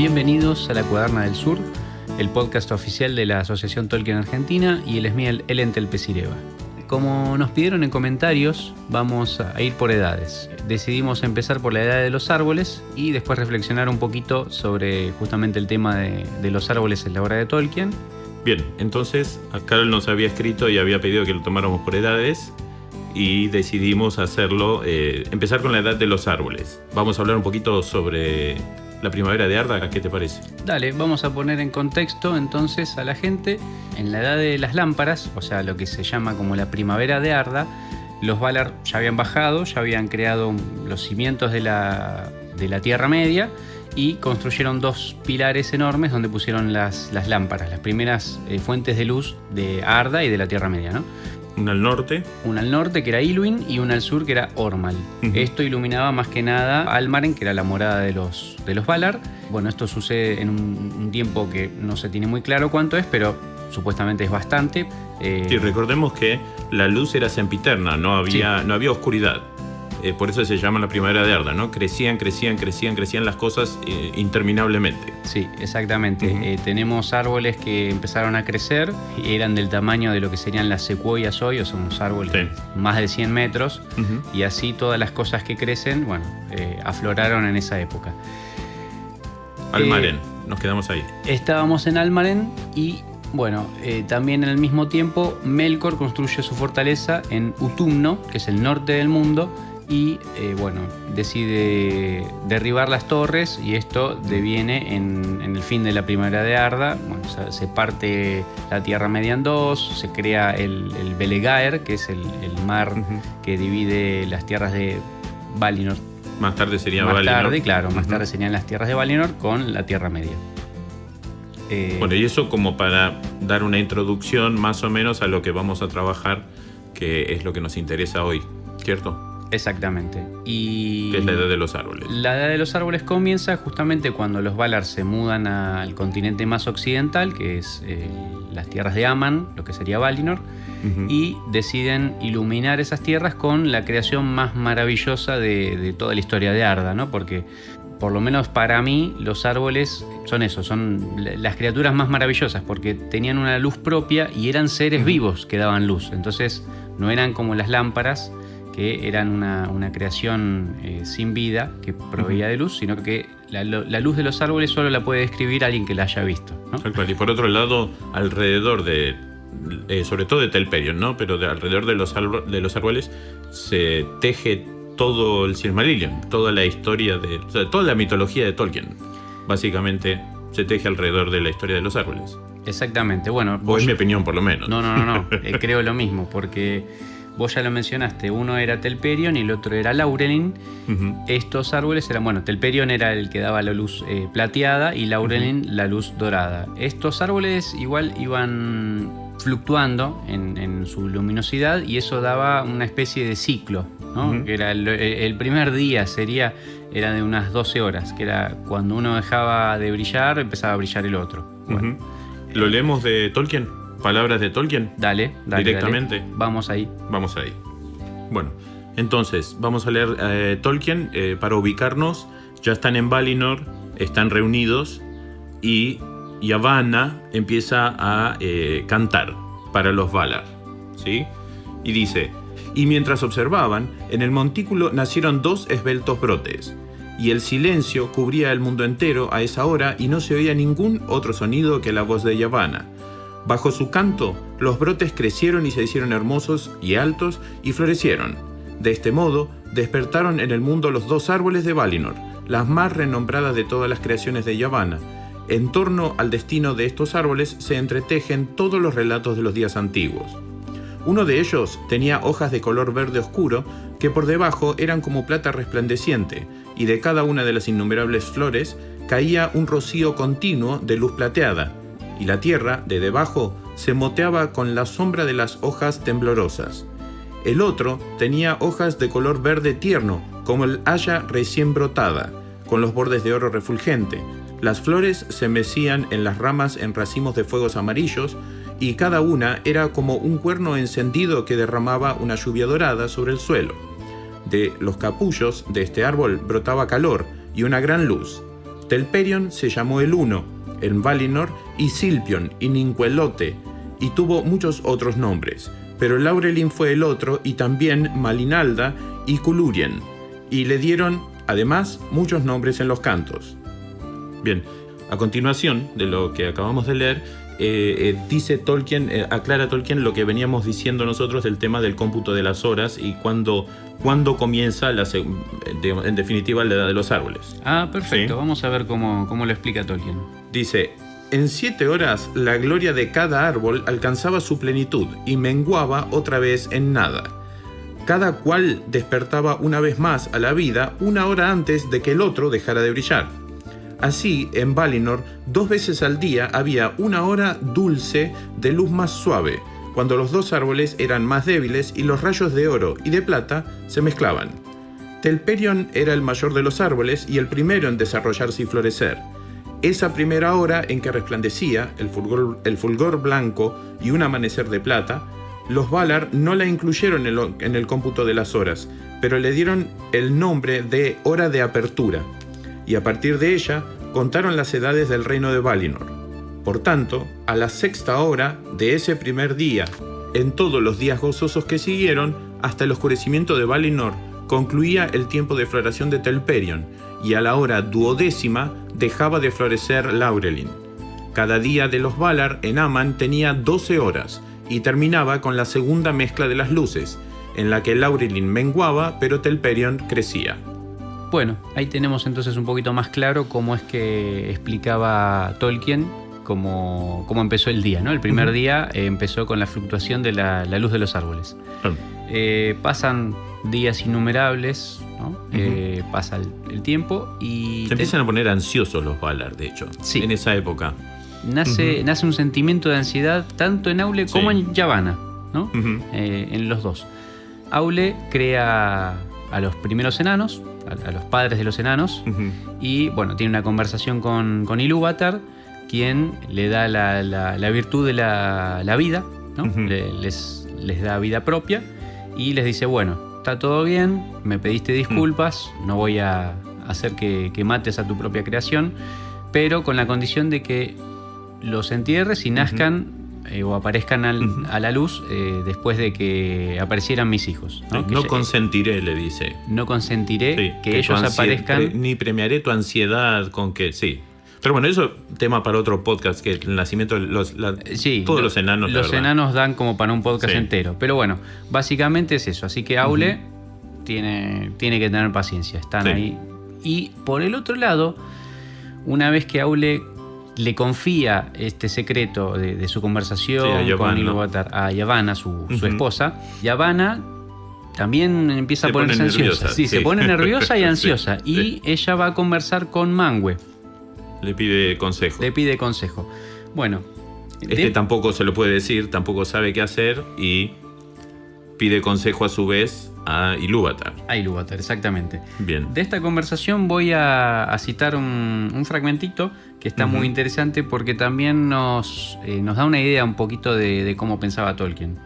Bienvenidos a La Cuaderna del Sur, el podcast oficial de la Asociación Tolkien Argentina y el Esmiel El Entelpecireva. Como nos pidieron en comentarios, vamos a ir por edades. Decidimos empezar por la edad de los árboles y después reflexionar un poquito sobre justamente el tema de los árboles en la obra de Tolkien. Bien, entonces Carol nos había escrito y había pedido que lo tomáramos por edades y decidimos hacerlo, empezar con la edad de los árboles. Vamos a hablar un poquito sobre la primavera de Arda, ¿qué te parece? Dale, vamos a poner en contexto entonces a la gente. En la edad de las lámparas, o sea, lo que se llama como la primavera de Arda, los Valar ya habían bajado, ya habían creado los cimientos de la Tierra Media y construyeron dos pilares enormes donde pusieron las lámparas, las primeras fuentes de luz de Arda y de la Tierra Media, ¿no? Una al norte. Una al norte, que era Ilúin, y una al sur, que era Ormal. Esto iluminaba más que nada Almaren, que era la morada de los Valar. Bueno, esto sucede en un tiempo que no se tiene muy claro cuánto es, pero supuestamente es bastante. Sí, recordemos que la luz era sempiterna, no había oscuridad. Por eso se llama la primavera de Arda, ¿no? Crecían las cosas interminablemente. Sí, exactamente. Tenemos árboles que empezaron a crecer y eran del tamaño de lo que serían las secuoyas hoy, o sea, unos árboles más de 100 metros. Y así todas las cosas que crecen, bueno, afloraron en esa época. Almaren, nos quedamos ahí. Estábamos en Almaren y, bueno, también al mismo tiempo Melkor construye su fortaleza en Utumno, que es el norte del mundo, y bueno, decide derribar las torres y esto deviene en el fin de la primavera de Arda. Bueno, se parte la Tierra Media en dos, se crea el Belegaer, que es el mar que divide las tierras de Valinor. Más tarde sería Valinor. Más tarde serían las tierras de Valinor con la Tierra Media. Bueno, y eso como para dar una introducción más o menos a lo que vamos a trabajar, que es lo que nos interesa hoy, ¿cierto? Exactamente. ¿Qué es la edad de los árboles? La edad de los árboles comienza justamente cuando los Valar se mudan al continente más occidental, que es las tierras de Aman, lo que sería Valinor, y deciden iluminar esas tierras con la creación más maravillosa de toda la historia de Arda, ¿no? Porque, por lo menos para mí, los árboles son eso, son las criaturas más maravillosas, porque tenían una luz propia y eran seres vivos que daban luz. Entonces, no eran como las lámparas, que eran una creación sin vida que proveía de luz, sino que la luz de los árboles solo la puede describir alguien que la haya visto, ¿no? Y por otro lado, alrededor de, sobre todo de Telperion, ¿no? Pero alrededor de los árboles se teje todo el Silmarillion, toda la historia toda la mitología de Tolkien. Básicamente se teje alrededor de la historia de los árboles. Exactamente, bueno. O es mi opinión, por lo menos. No. Creo lo mismo, porque vos ya lo mencionaste, uno era Telperion y el otro era Laurelin. Estos árboles eran, bueno, Telperion era el que daba la luz plateada y Laurelin la luz dorada. Estos árboles igual iban fluctuando en su luminosidad y eso daba una especie de ciclo, ¿no? Que era el primer día era de unas 12 horas, que era cuando uno dejaba de brillar, empezaba a brillar el otro. Bueno, ¿lo leemos de Tolkien? ¿Palabras de Tolkien? Dale. Directamente. Vamos ahí. Bueno, entonces vamos a leer Tolkien para ubicarnos. Ya están en Valinor, están reunidos y Yavanna empieza a cantar para los Valar, ¿sí? Y dice: y mientras observaban, en el montículo nacieron dos esbeltos brotes, y el silencio cubría el mundo entero a esa hora y no se oía ningún otro sonido que la voz de Yavanna. Bajo su canto, los brotes crecieron y se hicieron hermosos y altos y florecieron. De este modo, despertaron en el mundo los dos árboles de Valinor, las más renombradas de todas las creaciones de Yavanna. En torno al destino de estos árboles se entretejen todos los relatos de los días antiguos. Uno de ellos tenía hojas de color verde oscuro que por debajo eran como plata resplandeciente, y de cada una de las innumerables flores caía un rocío continuo de luz plateada, y la tierra, de debajo, se moteaba con la sombra de las hojas temblorosas. El otro tenía hojas de color verde tierno, como el haya recién brotada, con los bordes de oro refulgente. Las flores se mecían en las ramas en racimos de fuegos amarillos, y cada una era como un cuerno encendido que derramaba una lluvia dorada sobre el suelo. De los capullos de este árbol brotaba calor y una gran luz. Telperion se llamó el Uno en Valinor, y Silpion y Nincuelote, y tuvo muchos otros nombres. Pero Laurelin fue el otro, y también Malinalda y Culurien, y le dieron, además, muchos nombres en los cantos. Bien, a continuación de lo que acabamos de leer, dice Tolkien, aclara Tolkien lo que veníamos diciendo nosotros del tema del cómputo de las horas y cuándo comienza, en definitiva, la edad de los árboles. Perfecto. ¿Sí? Vamos a ver cómo lo explica Tolkien. Dice: en 7 horas la gloria de cada árbol alcanzaba su plenitud y menguaba otra vez en nada. Cada cual despertaba una vez más a la vida 1 hora antes de que el otro dejara de brillar. Así, en Valinor, 2 veces al día había 1 hora dulce de luz más suave, cuando los 2 árboles eran más débiles y los rayos de oro y de plata se mezclaban. Telperion era el mayor de los árboles y el primero en desarrollarse y florecer. Esa primera hora en que resplandecía el fulgor blanco y un amanecer de plata, los Valar no la incluyeron en el cómputo de las horas, pero le dieron el nombre de hora de apertura, y a partir de ella contaron las edades del reino de Valinor. Por tanto, a la 6ª hora de ese primer día, en todos los días gozosos que siguieron, hasta el oscurecimiento de Valinor, concluía el tiempo de floración de Telperion, y a la hora 12ª dejaba de florecer Laurelin. Cada día de los Valar en Aman tenía 12 horas, y terminaba con la segunda mezcla de las luces, en la que Laurelin menguaba, pero Telperion crecía. Bueno, ahí tenemos entonces un poquito más claro cómo es que explicaba Tolkien cómo empezó el día, ¿no? El primer día empezó con la fluctuación de la luz de los árboles. Pasan días innumerables, ¿no? Pasa el tiempo y... Se empiezan a poner ansiosos los Valar, de hecho, sí. En esa época. Nace un sentimiento de ansiedad tanto en Aule como en Yavanna, ¿no? En los dos. Aule crea a los primeros enanos, a los padres de los enanos, y bueno, tiene una conversación con Ilúvatar, quien le da la virtud de la vida, ¿no? Les da vida propia y les dice: bueno, está todo bien, me pediste disculpas, no voy a hacer que mates a tu propia creación, pero con la condición de que los entierres y nazcan o aparezcan a la luz después de que aparecieran mis hijos, ¿no? No consentiré, le dice. No consentiré que ellos aparezcan. Ni premiaré tu ansiedad con que... Sí. Pero bueno, eso es tema para otro podcast, que el nacimiento de todos los enanos. Los enanos dan como para un podcast entero. Pero bueno, básicamente es eso. Así que Aule tiene que tener paciencia. Están ahí. Y por el otro lado, una vez que Aule le confía este secreto de su conversación con Ilúvatar a Yavanna, su esposa, Yavanna también empieza a ponerse ansiosa. Se pone nerviosa y ansiosa. Y ella va a conversar con Manwë. Le pide consejo. Bueno. Tampoco se lo puede decir, tampoco sabe qué hacer y pide consejo a su vez a Ilúvatar. A Ilúvatar, exactamente. Bien. De esta conversación voy a citar un fragmentito que está muy interesante porque también nos da una idea un poquito de cómo pensaba Tolkien.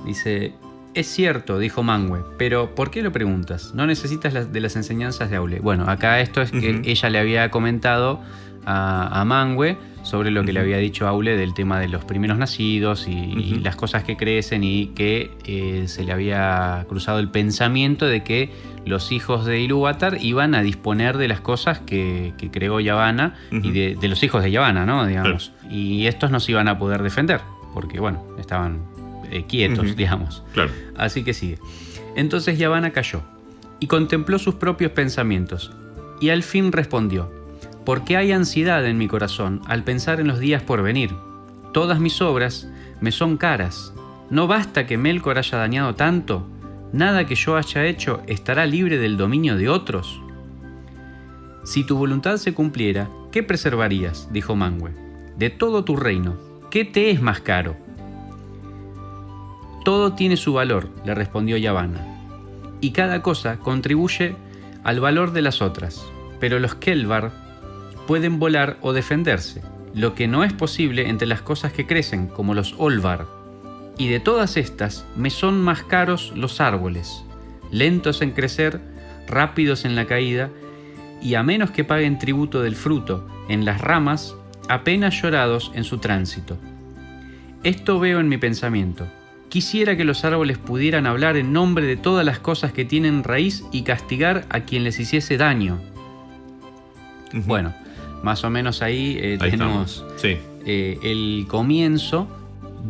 Dice: es cierto, dijo Manwë, pero ¿por qué lo preguntas? No necesitas de las enseñanzas de Aule. Bueno, acá esto es que ella le había comentado a Manwë sobre lo que le había dicho Aule del tema de los primeros nacidos y las cosas que crecen, y que se le había cruzado el pensamiento de que los hijos de Ilúvatar iban a disponer de las cosas que creó Yavanna y de los hijos de Yavanna, ¿no? Digamos. Claro. Y estos no se iban a poder defender porque, bueno, estaban quietos, digamos. Claro. Así que sigue. Entonces Yavanna calló y contempló sus propios pensamientos y al fin respondió: porque hay ansiedad en mi corazón al pensar en los días por venir. Todas mis obras me son caras. ¿No basta que Melkor haya dañado tanto? ¿Nada que yo haya hecho estará libre del dominio de otros? Si tu voluntad se cumpliera, ¿qué preservarías?, dijo Manwë. De todo tu reino, ¿qué te es más caro? Todo tiene su valor, le respondió Yavanna, y cada cosa contribuye al valor de las otras, pero los Kelvar pueden volar o defenderse, lo que no es posible entre las cosas que crecen, como los Olvar. Y de todas estas me son más caros los árboles, lentos en crecer, rápidos en la caída, y a menos que paguen tributo del fruto en las ramas, apenas llorados en su tránsito. Esto veo en mi pensamiento. Quisiera que los árboles pudieran hablar en nombre de todas las cosas que tienen raíz y castigar a quien les hiciese daño. Bueno, más o menos ahí tenemos el comienzo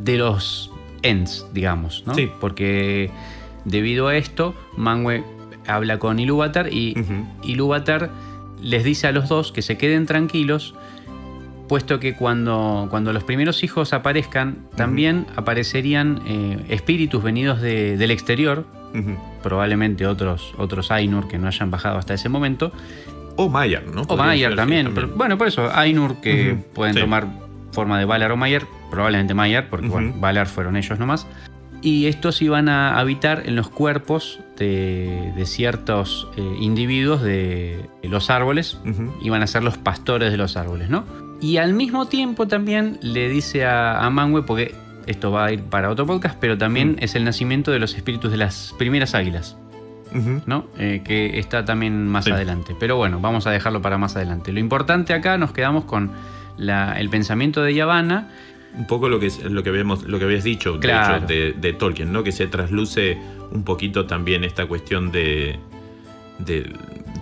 de los Ents, digamos, ¿no? Sí. Porque debido a esto, Manwë habla con Ilúvatar y Ilúvatar les dice a los dos que se queden tranquilos, puesto que cuando los primeros hijos aparezcan, también aparecerían espíritus venidos del exterior, probablemente otros Ainur que no hayan bajado hasta ese momento. O Maiar, ¿no? O Maiar también. Pero, bueno, por eso, Ainur que pueden tomar forma de Valar o Maiar, probablemente Maiar, porque bueno, Valar fueron ellos nomás. Y estos iban a habitar en los cuerpos de ciertos individuos de los árboles, iban a ser los pastores de los árboles, ¿no? Y al mismo tiempo también le dice a Manwë, porque esto va a ir para otro podcast, pero también es el nacimiento de los espíritus de las primeras águilas, ¿no? Que está también más adelante. Pero bueno, vamos a dejarlo para más adelante. Lo importante acá, nos quedamos con el pensamiento de Yavanna. Un poco lo que habías dicho, claro, de hecho, de Tolkien, ¿no? Que se trasluce un poquito también esta cuestión de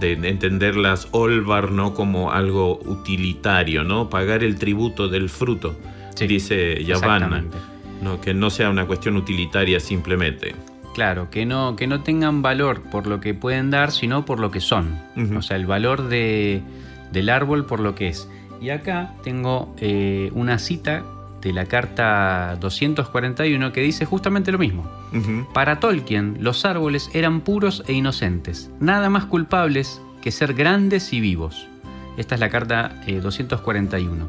entender las Olvar, ¿no? Como algo utilitario, ¿no? Pagar el tributo del fruto, dice Yavanna, ¿no? Que no sea una cuestión utilitaria simplemente. Claro, que no tengan valor por lo que pueden dar, sino por lo que son. O sea, el valor del árbol por lo que es. Y acá tengo una cita de la carta 241 que dice justamente lo mismo. Para Tolkien, los árboles eran puros e inocentes, nada más culpables que ser grandes y vivos. Esta es la carta 241.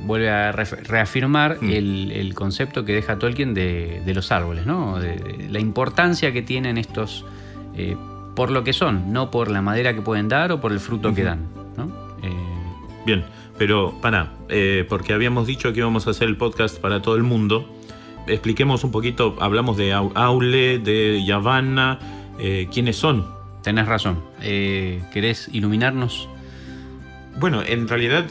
Vuelve a reafirmar el concepto que deja Tolkien de los árboles, ¿no? De la importancia que tienen estos por lo que son, no por la madera que pueden dar o por el fruto que dan, ¿no? Bien. Pero, porque habíamos dicho que íbamos a hacer el podcast para todo el mundo. Expliquemos un poquito, hablamos de Aule, de Yavanna, ¿quiénes son? Tenés razón. ¿Querés iluminarnos? Bueno, en realidad,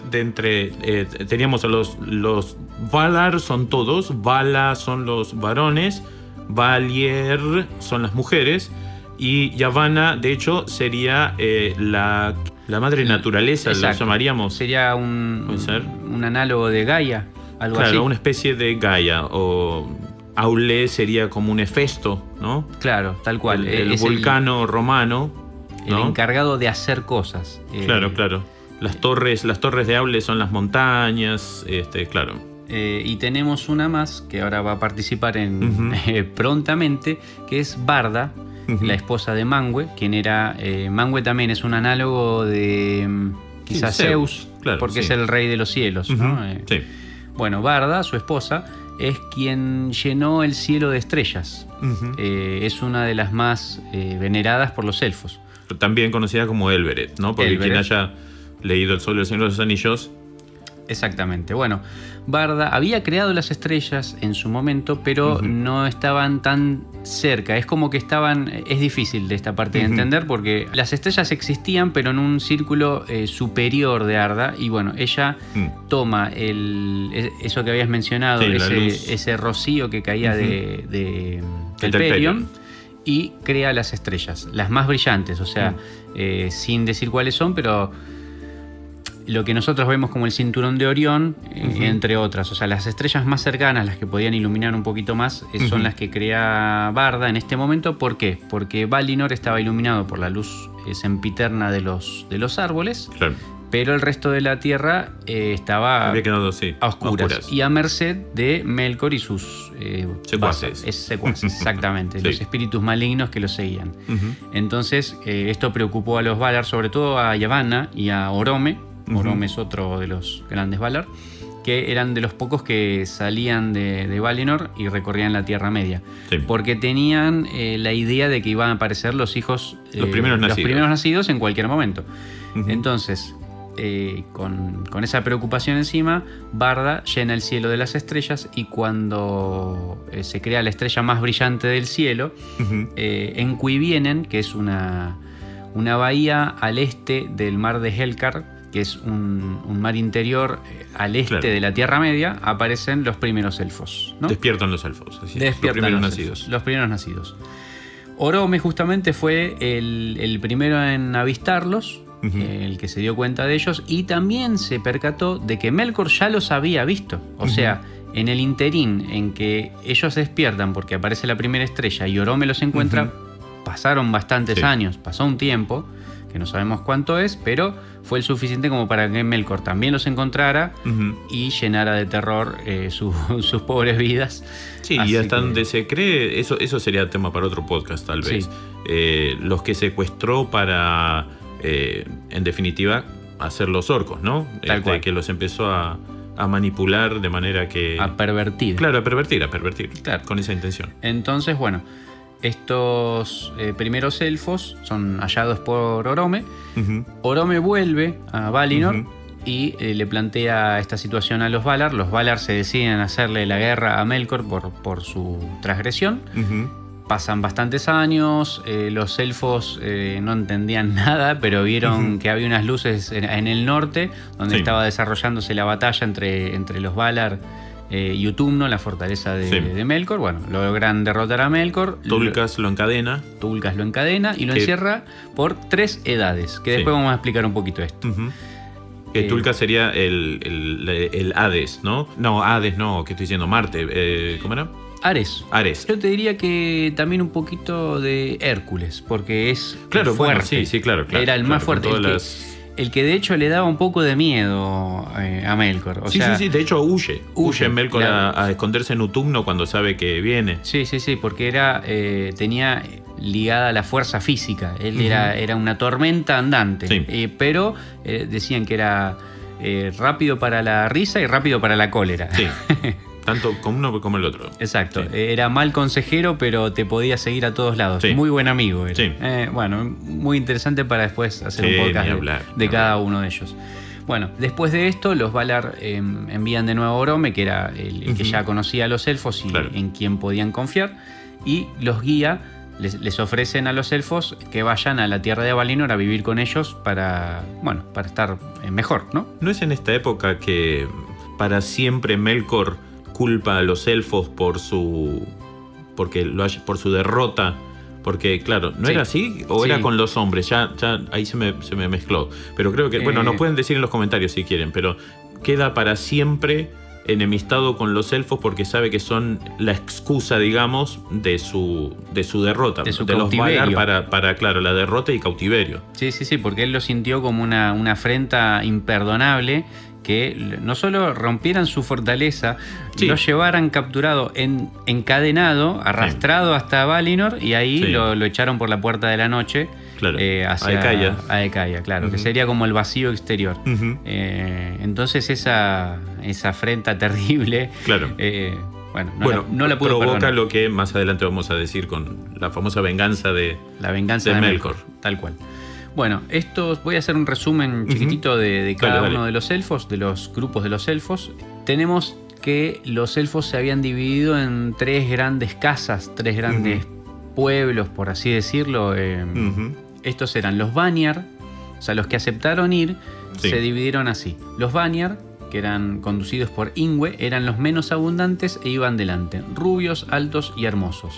teníamos a los Valar, son todos. Vala son los varones. Valier son las mujeres. Y Yavanna, de hecho, sería la madre naturaleza, la llamaríamos. Sería un análogo de Gaia, algo así. Claro, una especie de Gaia. O Aule sería como un Hefesto, ¿no? Claro, tal cual. El vulcano romano, ¿no? El encargado de hacer cosas. Claro. Las torres de Aule son las montañas, claro. Y tenemos una más que ahora va a participar prontamente, que es Barda, la esposa de Manwë, quien era... Manwë también es un análogo de quizás Zeus, claro, porque es el rey de los cielos, ¿no? Bueno, Barda, su esposa, es quien llenó el cielo de estrellas. Es una de las más veneradas por los elfos. También conocida como Elbereth, ¿no? Porque quien haya leído El Sol y el Señor de los Anillos... Exactamente. Bueno, Barda había creado las estrellas en su momento, pero no estaban tan cerca. Es como que es difícil de esta parte de entender, porque las estrellas existían, pero en un círculo superior de Arda. Y bueno, ella toma eso que habías mencionado, ese rocío que caía del Telperion, y crea las estrellas, las más brillantes. O sea, sin decir cuáles son, pero... lo que nosotros vemos como el cinturón de Orión, entre otras. O sea, las estrellas más cercanas, las que podían iluminar un poquito más, son las que crea Barda en este momento. ¿Por qué? Porque Valinor estaba iluminado por la luz sempiterna de los árboles, claro, pero el resto de la tierra había quedado a oscuras. Y a merced de Melkor y sus secuaces. Exactamente, los espíritus malignos que los seguían. Entonces, esto preocupó a los Valar, sobre todo a Yavanna y a Orome. Orome es otro de los grandes Valar, que eran de los pocos que salían de Valinor y recorrían la Tierra Media. Porque tenían la idea de que iban a aparecer los hijos, los primeros nacidos en cualquier momento. Entonces, con esa preocupación encima, Barda llena el cielo de las estrellas, y cuando se crea la estrella más brillante del cielo, Encuivienen, que es una una bahía al este del mar de Helcar, que es un mar interior al este de la Tierra Media, aparecen los primeros elfos, ¿no? Despiertan los elfos, así es, Despiertan los primeros los nacidos. elfos, los primeros nacidos. Orome justamente fue el primero en avistarlos, el que se dio cuenta de ellos, y también se percató de que Melkor ya los había visto. O sea, en el interín en que ellos despiertan porque aparece la primera estrella y Orome los encuentra, pasaron bastantes años, pasó un tiempo, que no sabemos cuánto es, pero fue el suficiente como para que Melkor también los encontrara y llenara de terror sus pobres vidas. Sí, así y hasta donde se cree, eso sería tema para otro podcast tal vez. Sí. Los que secuestró para, en definitiva, hacer los orcos, ¿no? Tal cual. Que los empezó a manipular de manera que... A pervertir. Claro, a pervertir, claro. Con esa intención. Entonces, bueno, estos primeros elfos son hallados por Orome. Orome vuelve a Valinor y le plantea esta situación a los Valar. Los Valar se deciden hacerle la guerra a Melkor por su transgresión. Pasan bastantes años, los elfos no entendían nada, pero vieron que había unas luces en el norte, donde estaba desarrollándose la batalla entre los Valar y Utumno, la fortaleza de Melkor. Bueno, logran derrotar a Melkor. Tulkas lo encadena y lo encierra por 3 edades, que después vamos a explicar un poquito esto. Tulkas sería el Hades, ¿no? No, Hades no, ¿qué estoy diciendo? Marte, ¿cómo era? Ares. Yo te diría que también un poquito de Hércules, porque es fuerte. Bueno, sí, claro. Era el más fuerte. El que de hecho le daba un poco de miedo a Melkor. Sí, de hecho huye Melkor a esconderse en Utumno cuando sabe que viene. Sí, porque tenía ligada la fuerza física. Él era una tormenta andante. Pero decían que era rápido para la risa y rápido para la cólera. Sí. Tanto como uno como el otro. Exacto. Sí. Era mal consejero, pero te podía seguir a todos lados. Sí. Muy buen amigo era. Sí. Bueno, muy interesante para después hacer un podcast de cada uno de ellos. Bueno, después de esto, los Valar envían de nuevo a Orome, que era el que ya conocía a los elfos y en quien podían confiar, y los guía. Les ofrecen a los elfos que vayan a la tierra de Valinor a vivir con ellos para estar mejor, ¿no? ¿No es en esta época que para siempre Melkor culpa a los elfos por su derrota? Porque, claro, ¿no era así? ¿O era con los hombres? Ya ahí se me mezcló. Pero creo que, nos pueden decir en los comentarios si quieren, pero queda para siempre enemistado con los elfos porque sabe que son la excusa, digamos, de su derrota. De los Valar para la derrota y cautiverio. Sí, porque él lo sintió como una afrenta imperdonable, que no solo rompieran su fortaleza, lo llevaran capturado, encadenado, arrastrado hasta Valinor, y ahí lo echaron por la puerta de la noche. Claro, hacia Aekaya, claro, que sería como el vacío exterior. Entonces esa afrenta terrible, no la pudo provoca perdonar. Lo que más adelante vamos a decir con la famosa venganza de Melkor. Tal cual. Bueno, voy a hacer un resumen chiquitito de cada uno de los elfos, de los grupos de los elfos. Tenemos que los elfos se habían dividido en 3 grandes casas, 3 grandes pueblos, por así decirlo. Estos eran los Vanyar, o sea, los que aceptaron ir, se dividieron así. Los Vanyar, que eran conducidos por Ingwe, eran los menos abundantes e iban delante, rubios, altos y hermosos.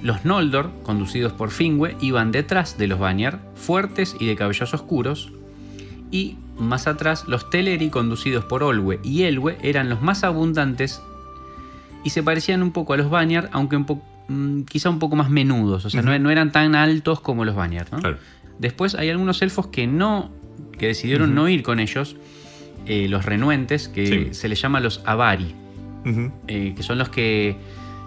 Los Noldor, conducidos por Finwë, iban detrás de los Vanyar, fuertes y de cabellos oscuros. Y más atrás, los Teleri, conducidos por Olwe y Elwë, eran los más abundantes y se parecían un poco a los Vanyar, aunque quizá un poco más menudos, o sea, no eran tan altos como los Vanyar, ¿no? Claro. Después hay algunos elfos que decidieron no ir con ellos, los renuentes, que se les llama los Avari, que son los que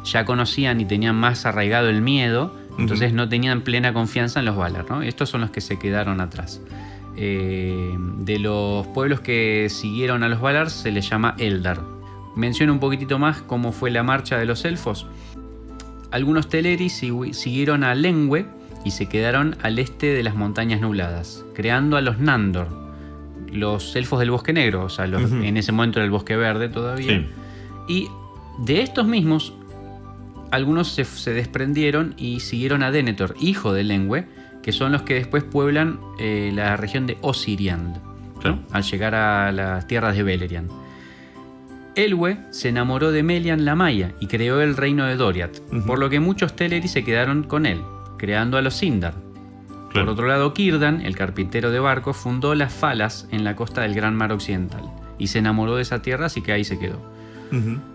ya conocían y tenían más arraigado el miedo, entonces no tenían plena confianza en los Valar, ¿no? Estos son los que se quedaron atrás. De los pueblos que siguieron a los Valar se les llama Eldar. Menciono un poquitito más cómo fue la marcha de los elfos. Algunos Teleri siguieron a Lengwe y se quedaron al este de las montañas nubladas, creando a los Nandor, los elfos del bosque negro, o sea, en ese momento era el bosque verde todavía. Y de estos mismos, algunos se desprendieron y siguieron a Denethor, hijo de Lengwe, que son los que después pueblan la región de Osiriand, Claro. ¿no? Al llegar a las tierras de Beleriand. Elwë se enamoró de Melian la Maya y creó el reino de Doriath, por lo que muchos Teleri se quedaron con él, creando a los Sindar. Claro. Por otro lado, Círdan, el carpintero de barcos, fundó las Falas en la costa del Gran Mar Occidental y se enamoró de esa tierra, así que ahí se quedó.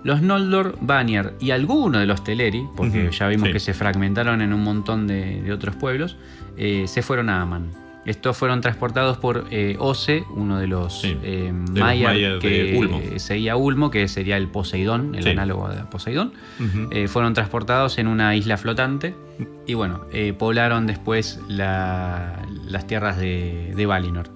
Los Noldor, Vanyar y algunos de los Teleri, porque ya vimos Sí. que se fragmentaron en un montón de otros pueblos, se fueron a Aman. Estos fueron transportados por Ose, uno de los Sí, de los Maiar Maiar que de Ulmo. seguía Ulmo, que sería el Poseidón, el Sí. análogo de Poseidón. Fueron transportados en una isla flotante y bueno, poblaron después las tierras de Valinor.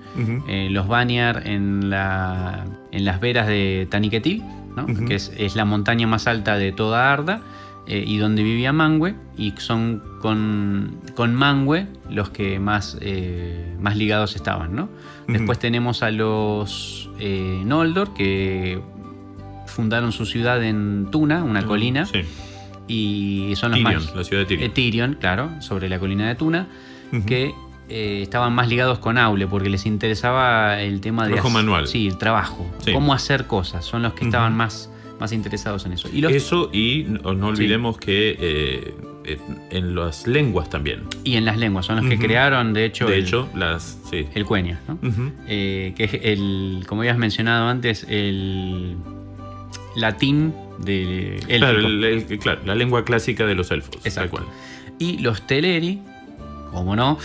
Los Vanyar en las veras de Taniquetil, ¿no? Que es la montaña más alta de toda Arda, y donde vivía Manwë, y son con Manwë los que más ligados estaban, ¿no? Después tenemos a los Noldor, que fundaron su ciudad en Tuna, una colina, Sí. y son los Tirion, más... la ciudad de Tirion. Tirion, claro, sobre la colina de Tuna, que estaban más ligados con Aule, porque les interesaba el tema Trabajo manual. Sí, el trabajo, Sí. cómo hacer cosas, son los que estaban más interesados en eso. Y Eso, y no olvidemos que en las lenguas también. y en las lenguas, son los que crearon, de hecho, Sí. el Quenya, ¿no? Que es como habías mencionado antes, el latín de élfico. Claro, la lengua clásica de los elfos. Tal Exacto. cual. Y los Teleri, como no,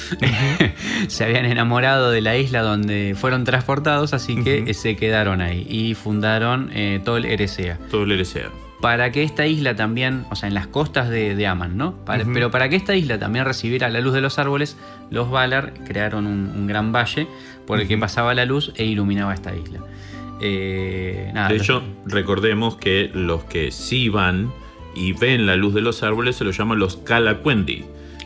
se habían enamorado de la isla donde fueron transportados, así que se quedaron ahí y fundaron Tol Eressëa. Todo el Eressëa. Para que esta isla también, o sea, en las costas de Aman, ¿no? Pero para que esta isla también recibiera la luz de los árboles, los Valar crearon un gran valle por el que pasaba la luz e iluminaba esta isla. De hecho, recordemos que los que sí van y ven la luz de los árboles se los llaman los Calaquendi,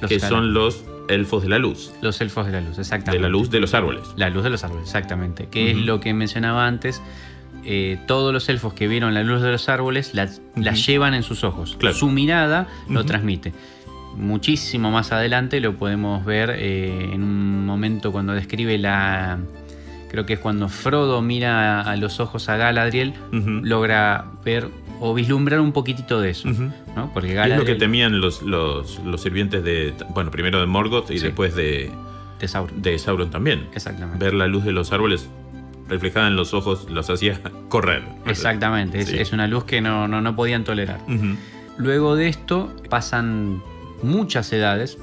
que son los elfos de la luz. Los elfos de la luz, exactamente. De la luz de los árboles. La luz de los árboles, exactamente. Que es lo que mencionaba antes. Todos los elfos que vieron la luz de los árboles la llevan en sus ojos. Claro. Su mirada lo transmite. Muchísimo más adelante lo podemos ver en un momento cuando describe creo que es cuando Frodo mira a los ojos a Galadriel, logra ver o vislumbrar un poquitito de eso, ¿no? Porque Y Galadriel, es lo que temían los sirvientes primero de Morgoth y después de Sauron también. Exactamente. Ver la luz de los árboles reflejada en los ojos los hacía correr. Exactamente, Sí. es una luz que no podían tolerar. Luego de esto pasan muchas edades,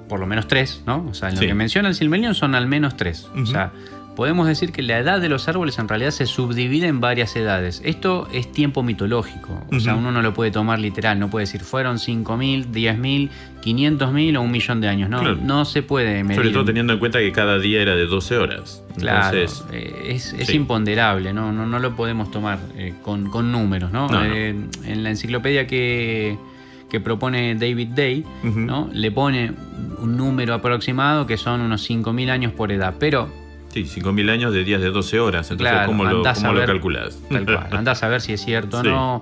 por lo menos 3, ¿no? O sea, en lo Sí. que menciona el Silmarillion son al menos 3. O sea, podemos decir que la edad de los árboles en realidad se subdivide en varias edades. Esto es tiempo mitológico. O sea, uno no lo puede tomar literal. No puede decir fueron 5.000, 10.000, 500.000 o 1.000.000 de años. No, Claro. no se puede medir. Sobre todo teniendo en cuenta que cada día era de 12 horas. Claro, Entonces, es sí. imponderable, no lo podemos tomar con números, ¿no? No. En la enciclopedia que propone David Day, ¿no? Le pone un número aproximado que son unos 5.000 años por edad, pero Sí, 5.000 años de días de 12 horas. Entonces, claro, ¿cómo andás a lo ver, calculás? Tal cual, andás a ver si es cierto o Sí. no.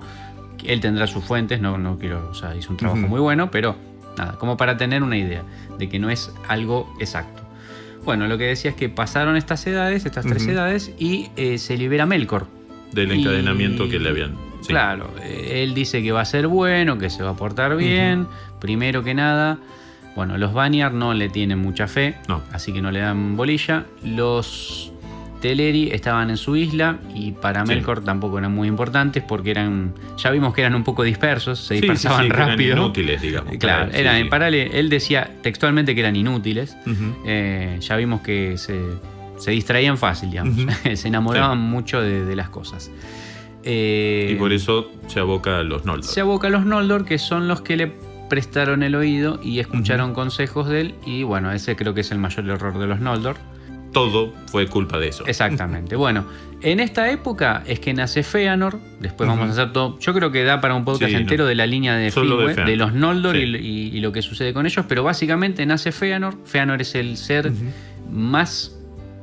Él tendrá sus fuentes, no quiero, o sea, hizo un trabajo muy bueno, pero nada, como para tener una idea de que no es algo exacto. Bueno, lo que decía es que pasaron estas edades, estas 3 edades, y se libera Melkor. Del encadenamiento que le habían. Sí. Claro, él dice que va a ser bueno, que se va a portar bien. Primero que nada, bueno, los Vanyar no le tienen mucha fe, No. así que no le dan bolilla. Los Teleri estaban en su isla y para Sí. Melkor tampoco eran muy importantes porque ya vimos que eran un poco dispersos, se Sí, dispersaban que rápido. eran inútiles, digamos. Claro, Sí, eran sí. para él decía textualmente que eran inútiles. Ya vimos que se distraían fácil, digamos. Se enamoraban mucho de las cosas. Y por eso se aboca a los Noldor. Se aboca a los Noldor, que son los que le prestaron el oído y escucharon consejos de él. Y bueno, ese creo que es el mayor error de los Noldor. Todo fue culpa de eso. Exactamente. Bueno, en esta época es que nace Feanor. Después vamos a hacer todo. Yo creo que da para un podcast Sí, entero de la línea de Solo de Finwë, Feanor. de los Noldor Sí. y lo que sucede con ellos. Pero básicamente nace Feanor. Feanor es el ser más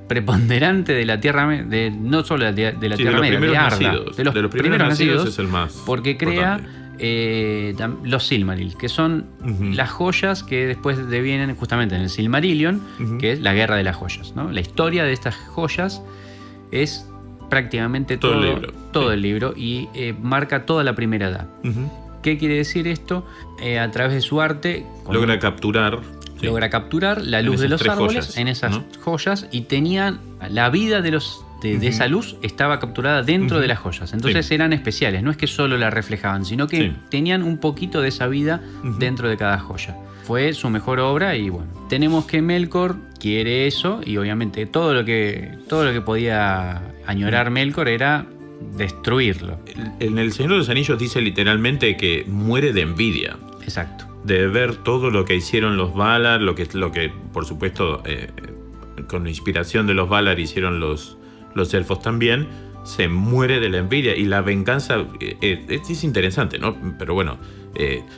preponderante de la Tierra, no solo de la Sí, Tierra Media, de Arda, nacidos. de los primeros nacidos, es el más porque crea importante. los Silmaril, que son las joyas que después devienen justamente en el Silmarillion, que es la guerra de las joyas, ¿no? La historia de estas joyas es prácticamente todo el libro y marca toda la primera edad. ¿Qué quiere decir esto? A través de su arte logra capturar la luz de los árboles joyas, en esas joyas, y tenían la vida de esa luz estaba capturada dentro de las joyas. Entonces eran especiales, no es que solo la reflejaban, sino que tenían un poquito de esa vida dentro de cada joya. Fue su mejor obra y bueno, tenemos que Melkor quiere eso y obviamente todo lo que podía añorar Melkor era destruirlo. En El Señor de los Anillos dice literalmente que muere de envidia. Exacto. De ver todo lo que hicieron los Valar, lo que por supuesto con inspiración de los Valar hicieron los elfos también, se muere de la envidia y la venganza es interesante, ¿no? Pero bueno,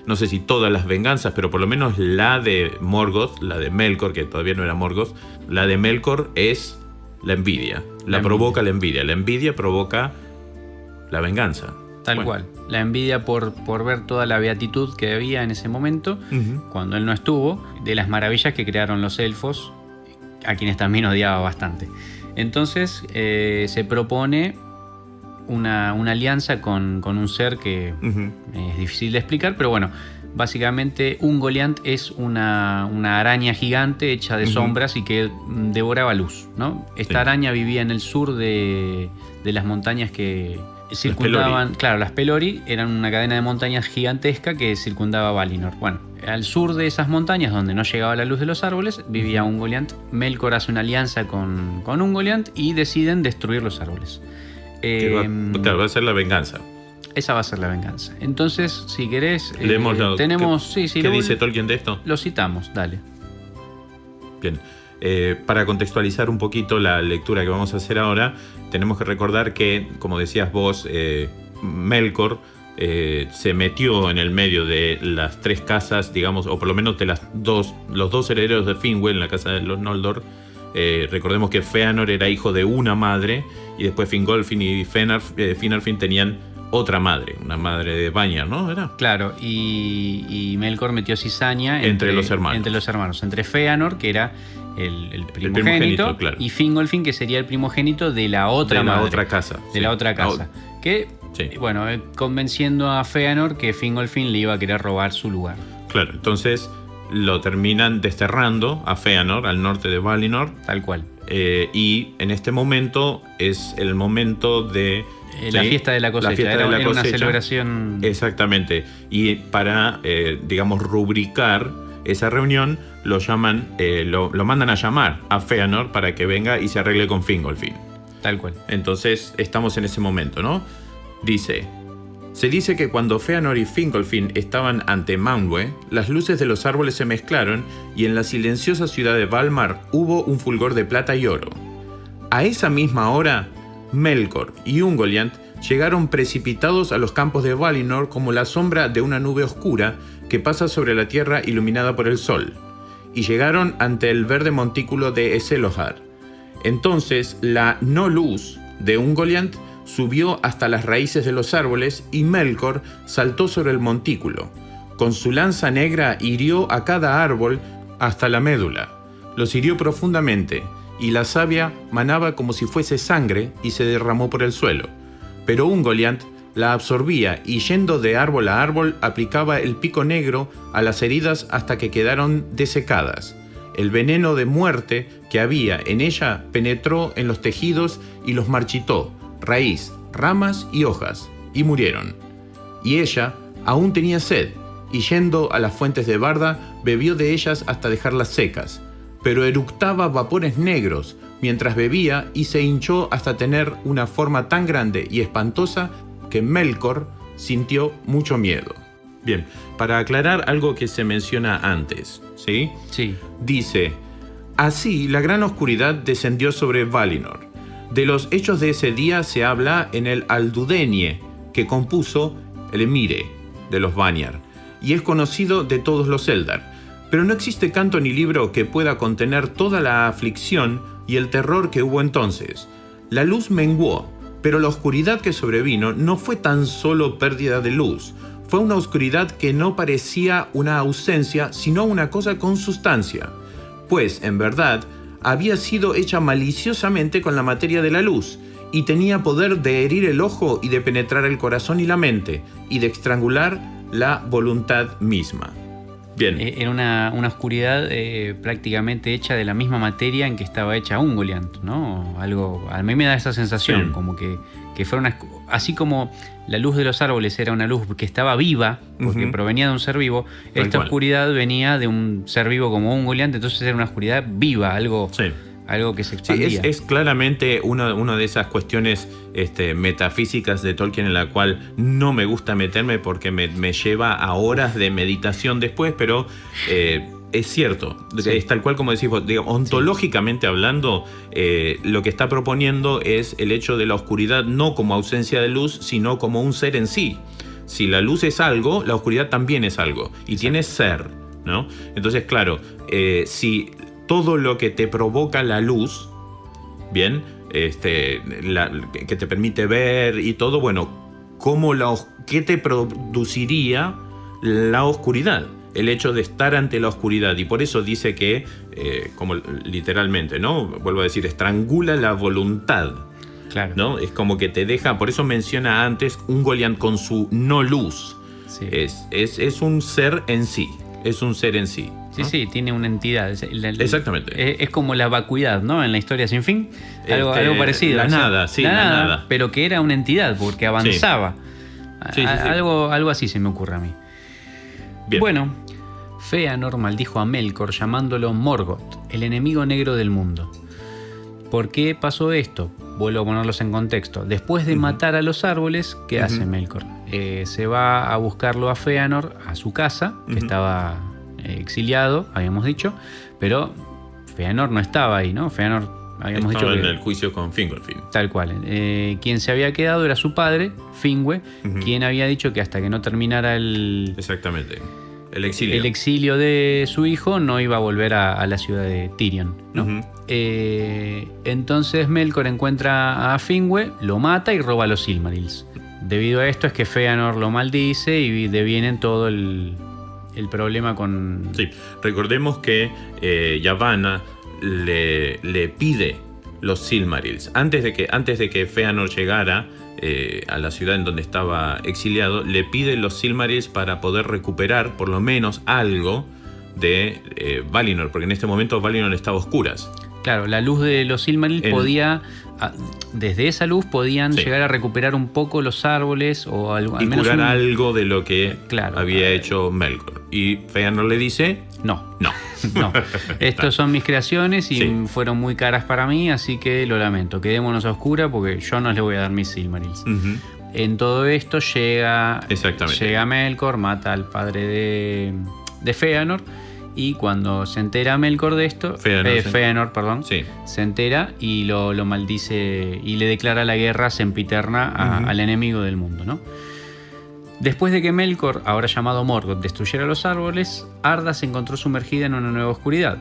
no sé si todas las venganzas, pero por lo menos la de Morgoth, la de Melkor, que todavía no era Morgoth, la de Melkor es la envidia, provoca la envidia provoca la venganza. Tal cual. La envidia por ver toda la beatitud que había en ese momento, cuando él no estuvo, de las maravillas que crearon los elfos, a quienes también odiaba bastante. Entonces se propone una alianza con un ser que es difícil de explicar, pero bueno, básicamente Ungoliant es una araña gigante hecha de sombras y que devoraba luz, ¿no? Esta araña vivía en el sur de las montañas que circundaban, las Pelori eran una cadena de montañas gigantesca que circundaba Valinor. Bueno, al sur de esas montañas donde no llegaba la luz de los árboles vivía Ungoliant. Melkor hace una alianza con Ungoliant y deciden destruir los árboles. Va a ser la venganza. Esa va a ser la venganza. Entonces, si querés, tenemos... ¿Qué dice Tolkien de esto? Lo citamos, dale. Bien. Para contextualizar un poquito la lectura que vamos a hacer ahora, tenemos que recordar que, como decías vos, Melkor se metió en el medio de las tres casas, digamos, o por lo menos de los dos herederos de Finwë en la casa de los Noldor. Recordemos que Fëanor era hijo de una madre y después Fingolfin y Finarfin tenían otra madre, una madre de Vanyar, ¿no? ¿Era? Claro, y Melkor metió cizaña entre los hermanos. Entre Fëanor, que era el primogénito, claro, y Fingolfin, que sería el primogénito de la otra madre. De la otra casa. De la otra casa. Que, bueno, convenciendo a Fëanor que Fingolfin le iba a querer robar su lugar. Claro, entonces lo terminan desterrando a Fëanor, al norte de Valinor. Tal cual. Y en este momento es el momento de... la fiesta de la cosecha. Era una celebración. Exactamente. Y para, digamos, rubricar esa reunión, lo mandan a llamar a Fëanor para que venga y se arregle con Fingolfin. Tal cual. Entonces, estamos en ese momento, ¿no? Se dice que cuando Fëanor y Fingolfin estaban ante Manwë, las luces de los árboles se mezclaron y en la silenciosa ciudad de Valmar hubo un fulgor de plata y oro. A esa misma hora, Melkor y Ungoliant llegaron precipitados a los campos de Valinor como la sombra de una nube oscura que pasa sobre la tierra iluminada por el sol, y llegaron ante el verde montículo de Eselohar. Entonces la no luz de Ungoliant subió hasta las raíces de los árboles y Melkor saltó sobre el montículo. Con su lanza negra hirió a cada árbol hasta la médula. Los hirió profundamente, y la savia manaba como si fuese sangre y se derramó por el suelo. Pero Ungoliant la absorbía y yendo de árbol a árbol aplicaba el pico negro a las heridas hasta que quedaron desecadas. El veneno de muerte que había en ella penetró en los tejidos y los marchitó, raíz, ramas y hojas, y murieron. Y ella aún tenía sed, y yendo a las fuentes de Barda, bebió de ellas hasta dejarlas secas, pero eructaba vapores negros mientras bebía y se hinchó hasta tener una forma tan grande y espantosa que Melkor sintió mucho miedo. Bien, para aclarar algo que se menciona antes, ¿sí? Sí. Dice, así la gran oscuridad descendió sobre Valinor. De los hechos de ese día se habla en el Aldudenie, que compuso el Emire de los Vanyar, y es conocido de todos los Eldar. Pero no existe canto ni libro que pueda contener toda la aflicción y el terror que hubo entonces. La luz menguó, pero la oscuridad que sobrevino no fue tan solo pérdida de luz, fue una oscuridad que no parecía una ausencia, sino una cosa con sustancia, pues, en verdad, había sido hecha maliciosamente con la materia de la luz, y tenía poder de herir el ojo y de penetrar el corazón y la mente, y de estrangular la voluntad misma. Bien. Era una oscuridad prácticamente hecha de la misma materia en que estaba hecha Ungoliant, ¿no? Algo, a mí me da esa sensación, como que fuera así como la luz de los árboles era una luz que estaba viva, porque provenía de un ser vivo, esta oscuridad venía de un ser vivo como Ungoliant, entonces era una oscuridad viva, algo que se expandía. Sí, es claramente una de esas cuestiones metafísicas de Tolkien en la cual no me gusta meterme porque me lleva a horas de meditación después, pero es cierto, es tal cual como decís vos, digamos, ontológicamente hablando, lo que está proponiendo es el hecho de la oscuridad no como ausencia de luz, sino como un ser en sí. Si la luz es algo, la oscuridad también es algo, y tiene ser, ¿no? Entonces, claro, si todo lo que te provoca la luz, bien, que te permite ver y todo, bueno, ¿qué te produciría la oscuridad? El hecho de estar ante la oscuridad. Y por eso dice que, como literalmente, ¿no? Vuelvo a decir, estrangula la voluntad. Claro. ¿No? Es como que te deja, por eso menciona antes Ungoliant con su no luz. Sí. Es un ser en sí. Es un ser en sí. Sí, ¿no? sí, tiene una entidad. Exactamente. Es como la vacuidad, ¿no? En la historia sin fin. Algo parecido. La nada, sí, la nada. Pero que era una entidad, porque avanzaba. Sí. Algo así se me ocurre a mí. Bien. Bueno, Fëanor maldijo a Melkor llamándolo Morgoth, el enemigo negro del mundo. ¿Por qué pasó esto? Vuelvo a ponerlos en contexto. Después de matar a los árboles, ¿qué hace Melkor? Se va a buscarlo a Fëanor, a su casa, que estaba exiliado, habíamos dicho, pero Fëanor no estaba ahí, ¿no? Fëanor, habíamos estaba dicho que en el juicio con Fingolfin. Tal cual. Quien se había quedado era su padre, Finwë, quien había dicho que hasta que no terminara Exactamente. El exilio. El exilio de su hijo no iba a volver a la ciudad de Tirion, ¿no? Entonces Melkor encuentra a Finwë, lo mata y roba los Silmarils. Debido a esto es que Fëanor lo maldice y deviene todo el problema con... Sí, recordemos que Yavanna le pide los Silmarils. Antes de que Fëanor llegara a la ciudad en donde estaba exiliado, le pide los Silmarils para poder recuperar por lo menos algo de Valinor, porque en este momento Valinor estaba a oscuras. Claro, la luz de los Silmarils podía... Desde esa luz podían llegar a recuperar un poco los árboles o algo, al y menos curar algo de lo que claro, había hecho Melkor. Y Fëanor le dice... No. Estos son mis creaciones y fueron muy caras para mí, así que lo lamento. Quedémonos a oscuras porque yo no les voy a dar mis Silmarils. En todo esto llega Melkor, mata al padre de Fëanor. Y cuando se entera Melkor de esto, Fëanor, se entera y lo maldice y le declara la guerra sempiterna al enemigo del mundo, ¿no? Después de que Melkor, ahora llamado Morgoth, destruyera los árboles, Arda se encontró sumergida en una nueva oscuridad.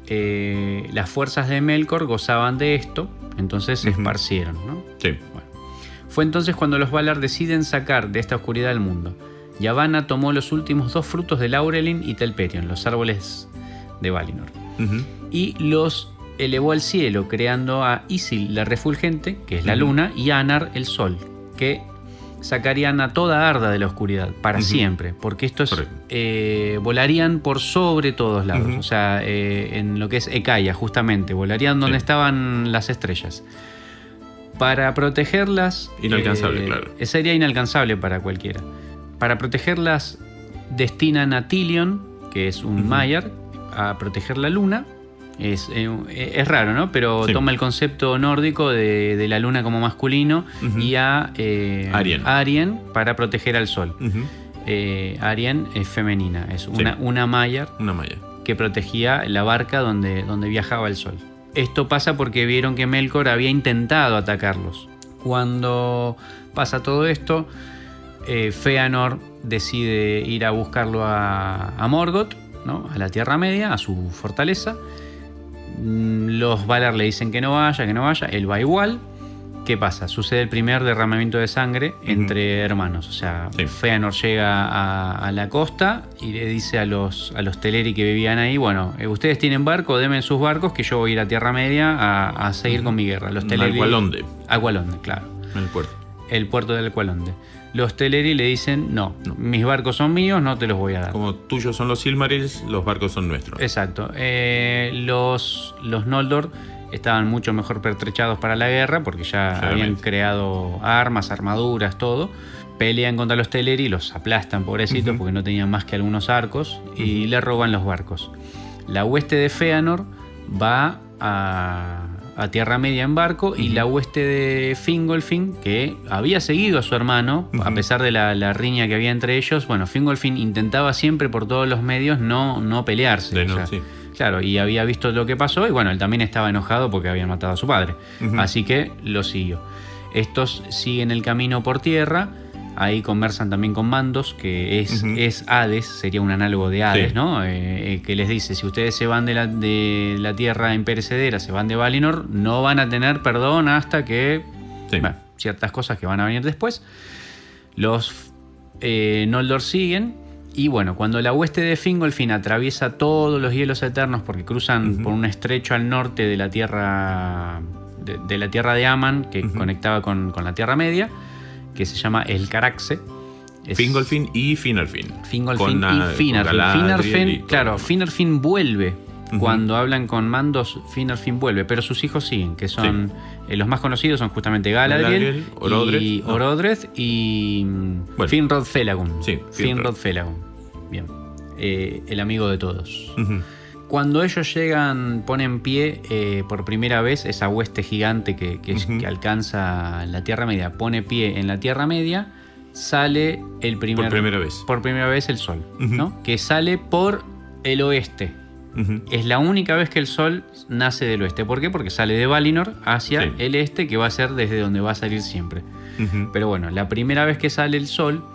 Las fuerzas de Melkor gozaban de esto, entonces se esparcieron, ¿no? Sí. Bueno. Fue entonces cuando los Valar deciden sacar de esta oscuridad al mundo. Yavanna tomó los últimos 2 frutos de Laurelin y Telperion, los árboles de Valinor, y los elevó al cielo, creando a Isil, la refulgente, que es la luna, y Anar, el sol, que sacarían a toda Arda de la oscuridad para siempre, porque estos volarían por sobre todos lados, o sea, en lo que es Ekaya, justamente, volarían donde estaban las estrellas. Para protegerlas... Inalcanzable, claro. Sería inalcanzable para cualquiera. Para protegerlas destinan a Tilion, que es un Maiar, a proteger la luna. Es raro, ¿no? Pero toma el concepto nórdico de la luna como masculino y a Arien para proteger al sol. Arien es femenina, es una Maiar que protegía la barca donde viajaba el sol. Esto pasa porque vieron que Melkor había intentado atacarlos. Cuando pasa todo esto... Fëanor decide ir a buscarlo a Morgoth, ¿no? A la Tierra Media, a su fortaleza. Los Valar le dicen que no vaya, él va igual. ¿Qué pasa? Sucede el primer derramamiento de sangre entre hermanos. O sea, Sí. Fëanor llega a la costa y le dice a los Teleri que vivían ahí, bueno, ustedes tienen barco, denme sus barcos que yo voy a ir a Tierra Media a seguir con mi guerra. Los Teleri, Aqualonde, Aqualonde, claro. en el puerto. El puerto del Aqualonde. Los Teleri le dicen, no, mis barcos son míos, no te los voy a dar. Como tuyos son los Silmarils, los barcos son nuestros. Exacto. Los Noldor estaban mucho mejor pertrechados para la guerra porque ya Claramente. habían creado armas, armaduras, todo. Pelean contra los Teleri, los aplastan, pobrecitos, porque no tenían más que algunos arcos, y le roban los barcos. La hueste de Fëanor va a Tierra Media en barco, y la hueste de Fingolfin, que había seguido a su hermano, a pesar de la riña que había entre ellos, bueno, Fingolfin intentaba siempre por todos los medios no pelearse. Sí. Claro, y había visto lo que pasó, y bueno, él también estaba enojado porque habían matado a su padre. Así que lo siguió. Estos siguen el camino por tierra. Ahí conversan también con Mandos, que es Hades, sería un análogo de Hades, Sí. ¿no? Que les dice, si ustedes se van de la tierra imperecedera, se van de Valinor, no van a tener perdón hasta que... Sí. Bueno, ciertas cosas que van a venir después. Los Noldor siguen. Y bueno, cuando la hueste de Fingolfin atraviesa todos los hielos eternos porque cruzan por un estrecho al norte de la tierra de la tierra de Aman, que conectaba con la Tierra Media, que se llama el Caraxe. Fingolfin y Finarfin. Fingolfin Con, y Finarfin. Galadriel Finarfin, y todo claro, lo demás. Finarfin vuelve. Cuando hablan con Mandos, Finarfin vuelve, pero sus hijos siguen, que son los más conocidos son justamente Galadriel, y Orodreth y Bueno. Finrod Felagund. Sí, Finrod Felagund. Bien. El amigo de todos. Ujú. Cuando ellos llegan, ponen pie por primera vez, esa hueste gigante que alcanza la Tierra Media, pone pie en la Tierra Media, sale Por primera vez. por primera vez el sol, ¿no? Que sale por el oeste. Es la única vez que el sol nace del oeste. ¿Por qué? Porque sale de Valinor hacia el este, que va a ser desde donde va a salir siempre. Pero bueno, la primera vez que sale el sol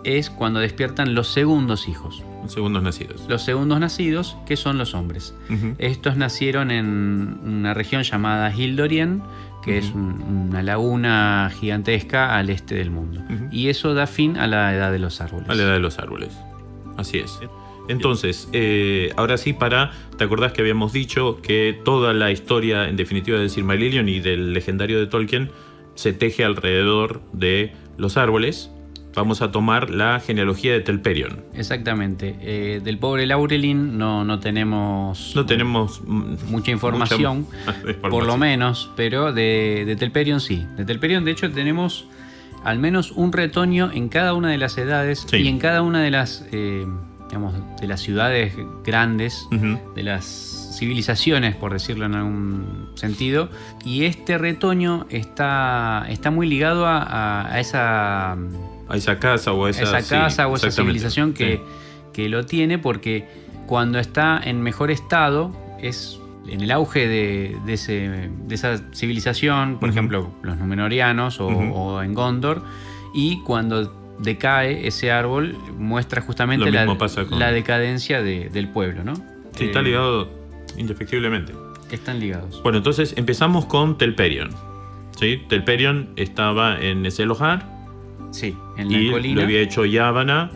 es cuando despiertan los segundos hijos. Segundos nacidos. Los segundos nacidos, que son los hombres. Estos nacieron en una región llamada Hildorien, que es una laguna gigantesca al este del mundo. Y eso da fin a la edad de los árboles. A la edad de los árboles. Así es. Entonces, ahora sí, ¿te acordás que habíamos dicho que toda la historia, en definitiva, del Silmarillion y del legendario de Tolkien se teje alrededor de los árboles? Vamos a tomar la genealogía de Telperion. Exactamente. Del pobre Laurelin no tenemos... No tenemos mucha información, por lo menos, pero de Telperion sí. De Telperion, de hecho, tenemos al menos un retoño en cada una de las edades y en cada una de las... digamos, de las ciudades grandes, de las civilizaciones, por decirlo en algún sentido, y este retoño está muy ligado a esa casa o a esa civilización que lo tiene, porque cuando está en mejor estado es en el auge de esa civilización, por ejemplo los Númenóreanos o en Gondor, y cuando decae ese árbol muestra justamente la decadencia del pueblo, ¿no? Sí, está ligado indefectiblemente. Están ligados. Bueno, entonces empezamos con Telperion. ¿Sí? Telperion estaba en Eselohar. Sí, en la colina. Lo había hecho Yavanna.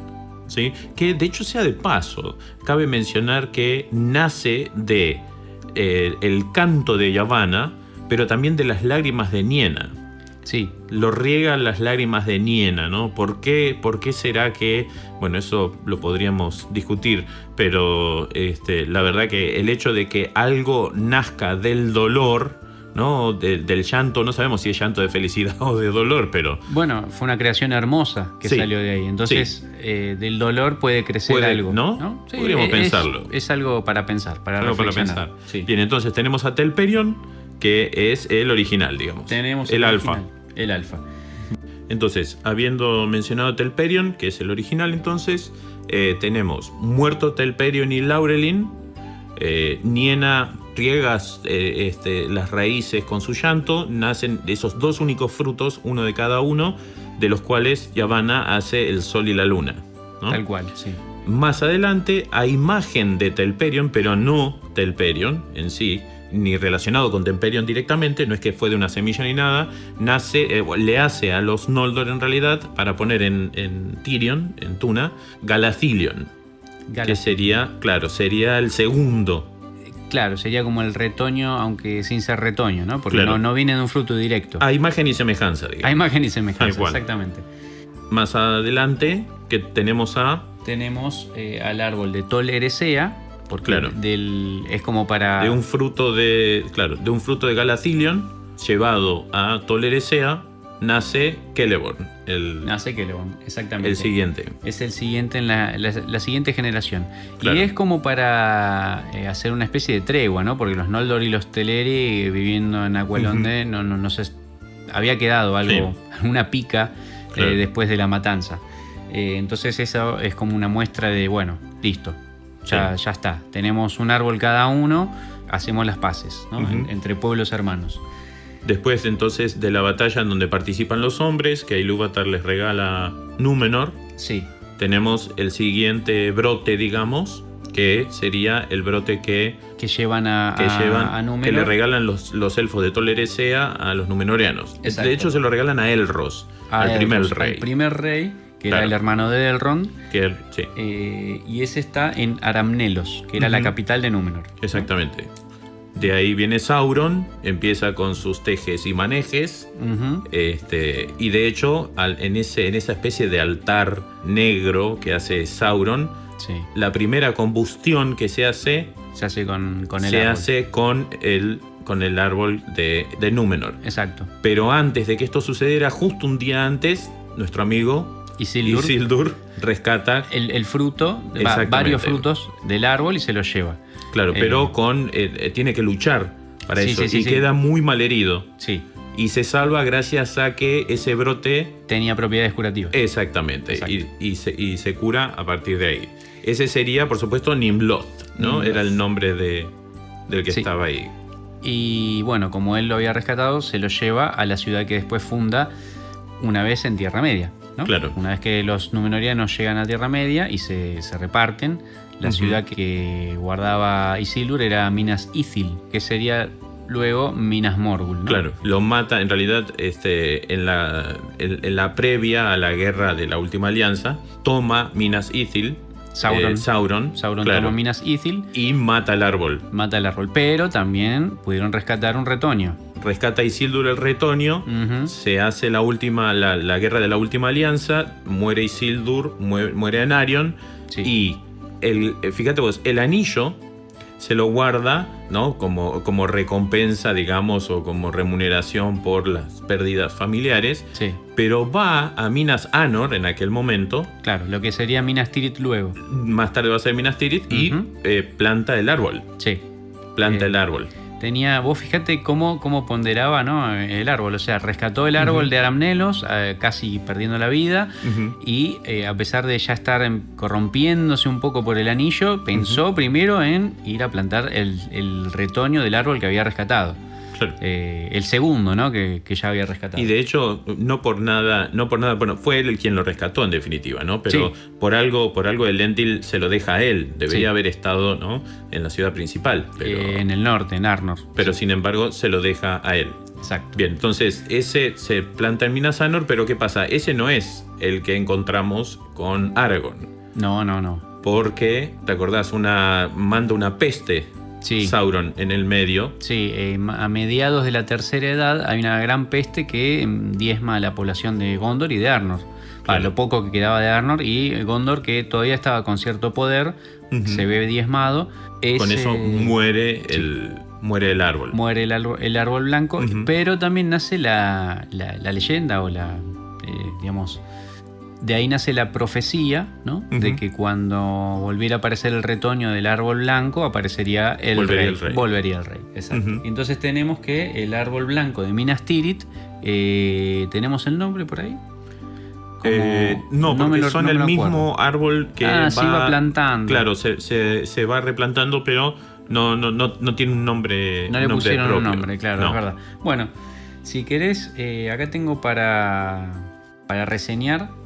¿Sí? Que de hecho, sea de paso, cabe mencionar que nace de el canto de Yavanna, pero también de las lágrimas de Niena. Sí. Lo riegan las lágrimas de Niena, ¿no? ¿Por qué será que...? Bueno, eso lo podríamos discutir, pero la verdad que el hecho de que algo nazca del dolor, ¿no? Del llanto, no sabemos si es llanto de felicidad o de dolor, pero... Bueno, fue una creación hermosa que salió de ahí. Entonces, del dolor puede crecer algo. ¿No? Sí, podríamos pensarlo. Es algo para pensar, para reflexionar. Para pensar. Sí. Bien, entonces tenemos a Telperion, que es el original, digamos. Tenemos el alfa. El alfa. Entonces, habiendo mencionado Telperion, que es el original, entonces, tenemos muerto Telperion y Laurelin. Niena riega las raíces con su llanto. Nacen esos dos únicos frutos, uno de cada uno, de los cuales Yavanna hace el sol y la luna, ¿no? Tal cual, sí. Más adelante, a imagen de Telperion, pero no Telperion en sí, ni relacionado con Temperion directamente, no es que fue de una semilla ni nada, le hace a los Noldor en realidad, para poner en Tyrion, en Tuna, Galathilion, que sería el segundo. Claro, sería como el retoño, aunque sin ser retoño, ¿no? Porque no viene de un fruto directo. A imagen y semejanza, digamos. A imagen y semejanza, exactamente. Más adelante, que tenemos al árbol de Tol Eressëa, porque es como para... De un fruto de Galathilion, llevado a Tol Eressëa, nace Celeborn. Nace Celeborn, exactamente. El siguiente. Es el siguiente en la siguiente generación. Claro. Y es como para hacer una especie de tregua, ¿no? Porque los Noldor y los Teleri viviendo en Aqualonde no se... Había quedado algo, una pica después de la matanza. Entonces eso es como una muestra de, bueno, listo, ya está. Tenemos un árbol cada uno, hacemos las paces, ¿no? Entre pueblos hermanos. Después entonces de la batalla en donde participan los hombres, que Ilúvatar les regala Númenor, tenemos el siguiente brote, digamos, que sería el brote que llevan a Númenor, que le regalan los elfos de Tol Eressëa a los Númenóreanos. Exacto. De hecho se lo regalan a Elros, al primer rey, que era el hermano de Elrond, sí. Y ese está en Aramnelos, que era la capital de Númenor. Exactamente. De ahí viene Sauron, empieza con sus tejes y manejes, y de hecho en esa especie de altar negro que hace Sauron, la primera combustión que se hace con el árbol de Númenor. Exacto. Pero antes de que esto sucediera, justo un día antes, nuestro amigo Isildur rescata el fruto, varios frutos del árbol y se los lleva. Claro, pero tiene que luchar para eso y queda muy mal herido. Sí. Y se salva gracias a que ese brote tenía propiedades curativas. Exactamente. Y se cura a partir de ahí. Ese sería, por supuesto, Nimloth, ¿no? Era el nombre del que estaba ahí. Y bueno, como él lo había rescatado, se lo lleva a la ciudad que después funda una vez en Tierra Media, ¿no? Claro. Una vez que los Númenóreanos llegan a Tierra Media y se reparten, la ciudad que guardaba Isildur era Minas Ithil, que sería luego Minas Morgul, ¿no? Claro, lo mata en realidad en la previa a la guerra de la Última Alianza, toma Minas Ithil. Sauron toma Minas Ithil y mata el árbol. Pero también pudieron rescatar un retoño. Rescata Isildur el retoño, se hace la guerra de la Última Alianza, muere Isildur, muere Anarion, y fíjate vos, el anillo se lo guarda, ¿no? como recompensa, digamos, o como remuneración por las pérdidas familiares. Sí. Pero va a Minas Anor en aquel momento. Claro, lo que sería Minas Tirith luego. Más tarde va a ser Minas Tirith y planta el árbol. Sí. Planta el árbol. Vos fíjate cómo ponderaba, ¿no? El árbol. O sea, rescató el árbol de Aramnelos, casi perdiendo la vida. Y a pesar de ya estar corrompiéndose un poco por el anillo, pensó primero en ir a plantar el retoño del árbol que había rescatado. Claro. El segundo, ¿no? Que ya había rescatado. Y de hecho, no por nada, bueno, fue él quien lo rescató en definitiva, ¿no? Pero por algo Elendil se lo deja a él. Debería haber estado, ¿no? En la ciudad principal. Pero, en el norte, en Arnor. Pero sin embargo, se lo deja a él. Exacto. Bien, entonces ese se planta en Minas Anor, pero ¿qué pasa? Ese no es el que encontramos con Aragorn. No. Porque, ¿te acordás? Manda una peste. Sauron en el medio. Sí, a mediados de la Tercera Edad hay una gran peste que diezma a la población de Gondor y de Arnor. Claro. Lo poco que quedaba de Arnor, y Gondor, que todavía estaba con cierto poder, se ve diezmado. Con eso muere el árbol. Muere el árbol blanco, pero también nace la leyenda o digamos... De ahí nace la profecía, ¿no? De que cuando volviera a aparecer el retoño del árbol blanco, aparecería el rey. Volvería el rey, exacto. Entonces tenemos que el árbol blanco de Minas Tirith, ¿tenemos el nombre por ahí? No, porque son el mismo árbol que se iba plantando. Claro, se va replantando, pero no tiene un nombre. No le pusieron propio. Un nombre, claro, es verdad. Bueno, si querés, acá tengo para reseñar.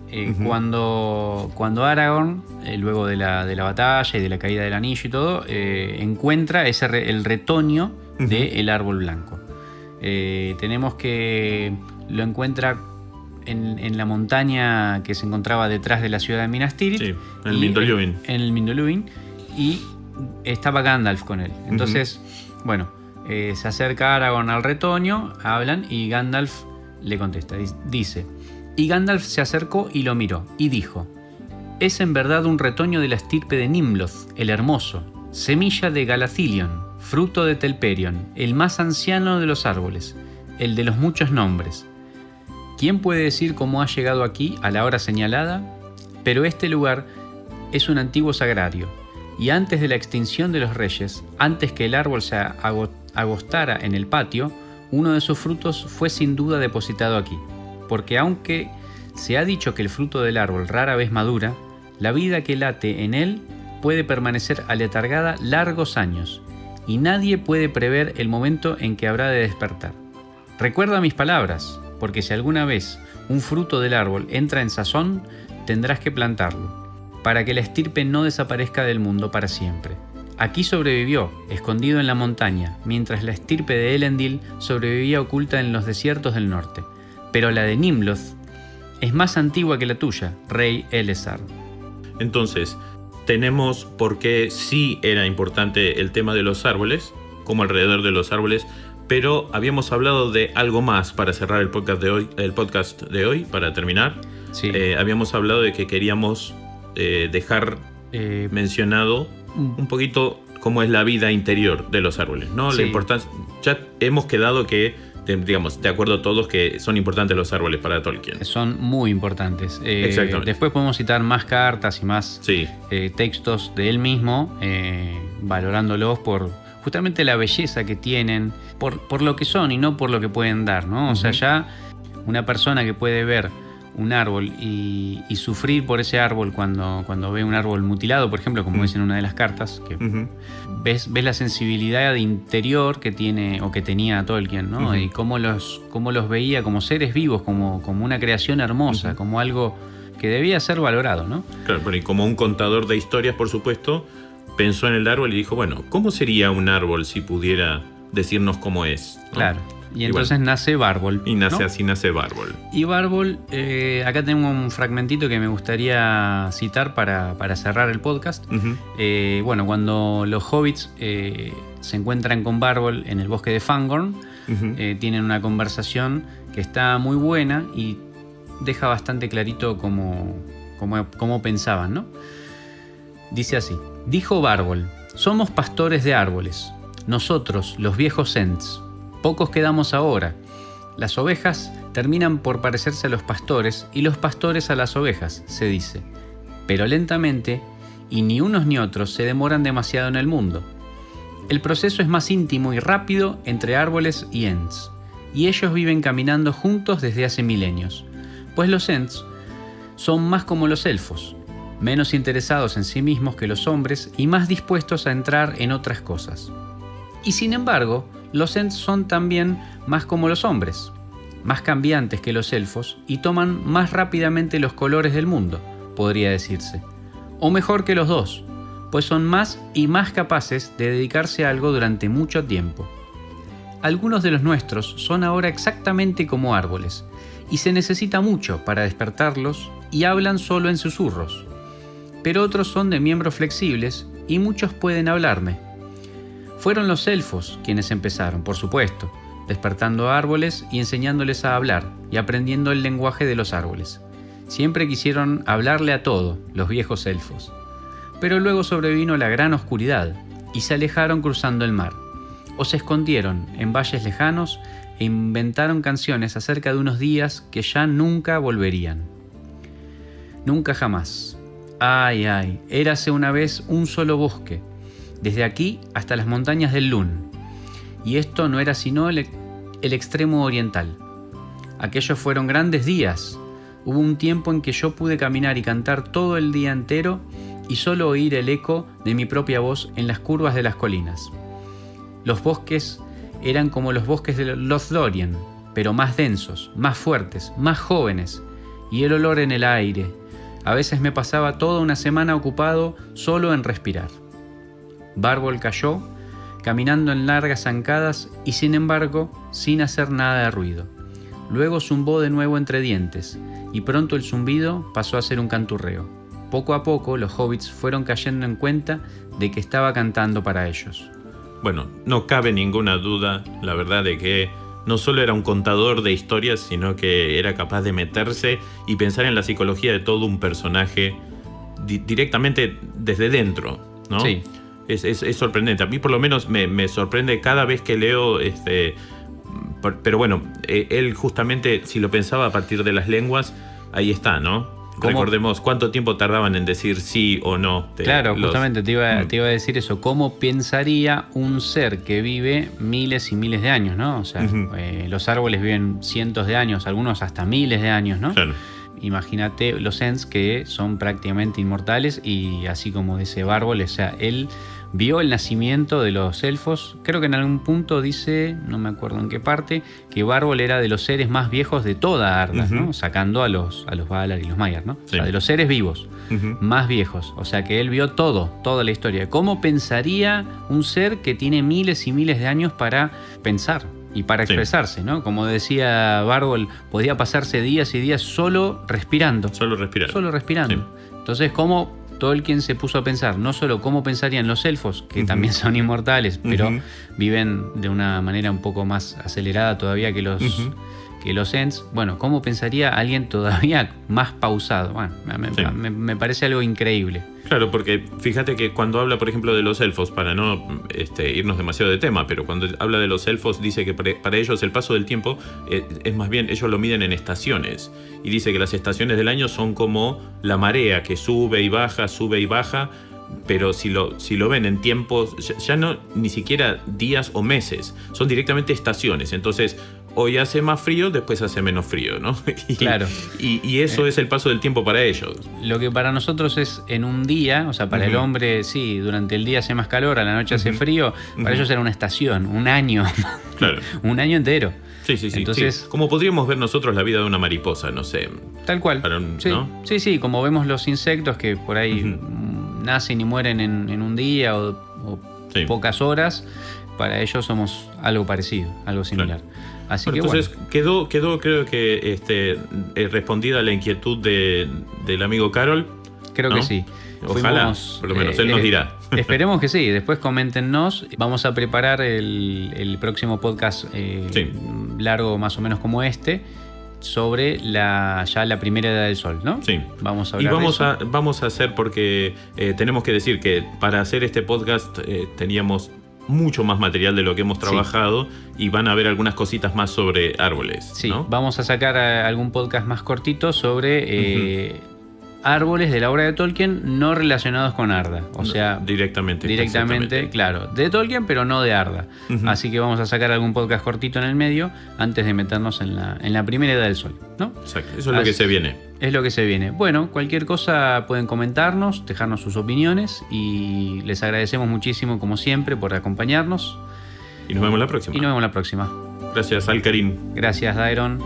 Cuando Aragorn, luego de la batalla y de la caída del anillo y todo, encuentra el retoño del árbol blanco. Tenemos que lo encuentra en la montaña que se encontraba detrás de la ciudad de Minas Tirith. Sí, en el Mindoluin. En el Mindoluin. Y estaba Gandalf con él. Entonces, bueno, se acerca Aragorn al retoño, hablan y Gandalf le contesta. Dice: y Gandalf se acercó y lo miró y dijo: es en verdad un retoño de la estirpe de Nimloth, el hermoso, semilla de Galathilion, fruto de Telperion, el más anciano de los árboles, el de los muchos nombres. ¿Quién puede decir cómo ha llegado aquí a la hora señalada? Pero este lugar es un antiguo sagrario, y antes de la extinción de los reyes, antes que el árbol se agostara en el patio, uno de sus frutos fue sin duda depositado aquí, porque aunque se ha dicho que el fruto del árbol rara vez madura, la vida que late en él puede permanecer aletargada largos años, y nadie puede prever el momento en que habrá de despertar. Recuerda mis palabras, porque si alguna vez un fruto del árbol entra en sazón, tendrás que plantarlo, para que la estirpe no desaparezca del mundo para siempre. Aquí sobrevivió, escondido en la montaña, mientras la estirpe de Elendil sobrevivía oculta en los desiertos del norte. Pero la de Nimloth es más antigua que la tuya, rey Elessar. Entonces, tenemos por qué sí era importante el tema de los árboles, como alrededor de los árboles, pero habíamos hablado de algo más para cerrar el podcast de hoy, para terminar. Sí. Habíamos hablado de que queríamos dejar mencionado un poquito cómo es la vida interior de los árboles, ¿no? Sí. La importancia. Ya hemos quedado que, digamos, de acuerdo todos que son importantes los árboles para Tolkien. Son muy importantes. Exactamente. Después podemos citar más cartas y más textos de él mismo, valorándolos por justamente la belleza que tienen, por lo que son y no por lo que pueden dar, ¿no? O sea, ya una persona que puede ver un árbol y sufrir por ese árbol cuando ve un árbol mutilado, por ejemplo, como dice en una de las cartas, que ves la sensibilidad interior que tiene o que tenía Tolkien, ¿no? Y cómo los veía como seres vivos, como una creación hermosa, como algo que debía ser valorado, ¿no? Claro, pero y como un contador de historias, por supuesto, pensó en el árbol y dijo, bueno, ¿cómo sería un árbol si pudiera decirnos cómo es? ¿No? Claro. Y entonces nace Bárbol. Y nace, ¿no? Así nace Bárbol. Y Bárbol, acá tengo un fragmentito que me gustaría citar para cerrar el podcast. Bueno, cuando los hobbits se encuentran con Bárbol en el bosque de Fangorn, tienen una conversación que está muy buena y deja bastante clarito cómo pensaban, ¿no? Dice así: dijo Bárbol: somos pastores de árboles, nosotros, los viejos Ents. Pocos quedamos ahora. Las ovejas terminan por parecerse a los pastores y los pastores a las ovejas, se dice. Pero lentamente, y ni unos ni otros se demoran demasiado en el mundo. El proceso es más íntimo y rápido entre árboles y Ents, y ellos viven caminando juntos desde hace milenios, pues los Ents son más como los elfos, menos interesados en sí mismos que los hombres y más dispuestos a entrar en otras cosas. Y sin embargo, los Ents son también más como los hombres, más cambiantes que los elfos y toman más rápidamente los colores del mundo, podría decirse. O mejor que los dos, pues son más y más capaces de dedicarse a algo durante mucho tiempo. Algunos de los nuestros son ahora exactamente como árboles, y se necesita mucho para despertarlos y hablan solo en susurros. Pero otros son de miembros flexibles y muchos pueden hablarme. Fueron los elfos quienes empezaron, por supuesto, despertando árboles y enseñándoles a hablar y aprendiendo el lenguaje de los árboles. Siempre quisieron hablarle a todo, los viejos elfos. Pero luego sobrevino la gran oscuridad y se alejaron cruzando el mar, o se escondieron en valles lejanos e inventaron canciones acerca de unos días que ya nunca volverían. Nunca jamás. Ay, ay, érase una vez un solo bosque, desde aquí hasta las montañas del Lun, y esto no era sino el extremo oriental. Aquellos fueron grandes días. Hubo un tiempo en que yo pude caminar y cantar todo el día entero y solo oír el eco de mi propia voz en las curvas de las colinas. Los bosques eran como los bosques de Lothlórien, pero más densos, más fuertes, más jóvenes, y el olor en el aire. A veces me pasaba toda una semana ocupado solo en respirar. Bárbol cayó, caminando en largas zancadas y sin embargo sin hacer nada de ruido. Luego zumbó de nuevo entre dientes, y pronto el zumbido pasó a ser un canturreo. Poco a poco los hobbits fueron cayendo en cuenta de que estaba cantando para ellos. Bueno, no cabe ninguna duda, la verdad, de que no solo era un contador de historias, sino que era capaz de meterse y pensar en la psicología de todo un personaje directamente desde dentro, ¿no? Sí. Es sorprendente. A mí por lo menos me sorprende cada vez que leo pero bueno, él justamente, si lo pensaba a partir de las lenguas, ahí está, ¿no? ¿Cómo? Recordemos cuánto tiempo tardaban en decir sí o no. Claro, justamente te iba a decir eso. ¿Cómo pensaría un ser que vive miles y miles de años, ¿no? O sea, los árboles viven cientos de años, algunos hasta miles de años, ¿no? Claro. Imagínate los Ents, que son prácticamente inmortales, y así como dice Bárbol, o sea, él vio el nacimiento de los elfos. Creo que en algún punto dice, no me acuerdo en qué parte, que Bárbol era de los seres más viejos de toda Arda, ¿no? Sacando a los Valar y los Maiar, ¿no? Sí. O sea, de los seres vivos más viejos. O sea, que él vio toda la historia. ¿Cómo pensaría un ser que tiene miles y miles de años para pensar y para expresarse, ¿no? Como decía Bárbol, podía pasarse días y días solo respirando. Solo respirando. Sí. Entonces, ¿cómo Tolkien se puso a pensar no solo cómo pensarían los elfos, que también son inmortales, pero viven de una manera un poco más acelerada todavía que los Ents? Bueno, ¿cómo pensaría alguien todavía más pausado? Bueno, me parece algo increíble. Claro, porque fíjate que cuando habla, por ejemplo, de los elfos, para no irnos demasiado de tema, pero cuando habla de los elfos dice que para ellos el paso del tiempo es más bien, ellos lo miden en estaciones. Y dice que las estaciones del año son como la marea, que sube y baja, pero si lo ven en tiempos, ya no ni siquiera días o meses, son directamente estaciones. Entonces, hoy hace más frío, después hace menos frío, ¿no? Claro. Y eso es el paso del tiempo para ellos. Lo que para nosotros es en un día, o sea, para el hombre, sí, durante el día hace más calor, a la noche hace frío, para ellos era una estación, un año. Claro. Un año entero. Sí. Entonces, sí. Como podríamos ver nosotros la vida de una mariposa, no sé. Tal cual. Sí, ¿no? Sí, como vemos los insectos que por ahí nacen y mueren en un día o pocas horas, para ellos somos algo parecido, algo similar. Claro. Así que entonces quedó creo que respondida la inquietud del amigo Carol. Creo, ¿no? Que sí. Ojalá, por lo menos él nos dirá. Esperemos que sí. Después coméntenos. Vamos a preparar el próximo podcast largo más o menos como este, sobre ya la primera edad del Sol, ¿no? Sí. Vamos a hablar vamos a hacer, porque tenemos que decir que para hacer este podcast teníamos mucho más material de lo que hemos trabajado, y van a haber algunas cositas más sobre árboles. Sí, ¿no? Vamos a sacar algún podcast más cortito sobre árboles de la obra de Tolkien no relacionados con Arda. O sea, directamente, claro, de Tolkien, pero no de Arda. Así que vamos a sacar algún podcast cortito en el medio antes de meternos en la primera edad del Sol, ¿no? Exacto, eso es lo que se viene. Es lo que se viene. Bueno, cualquier cosa pueden comentarnos, dejarnos sus opiniones, y les agradecemos muchísimo, como siempre, por acompañarnos. Y nos vemos la próxima. Gracias, Alcarín. Gracias, Dairon.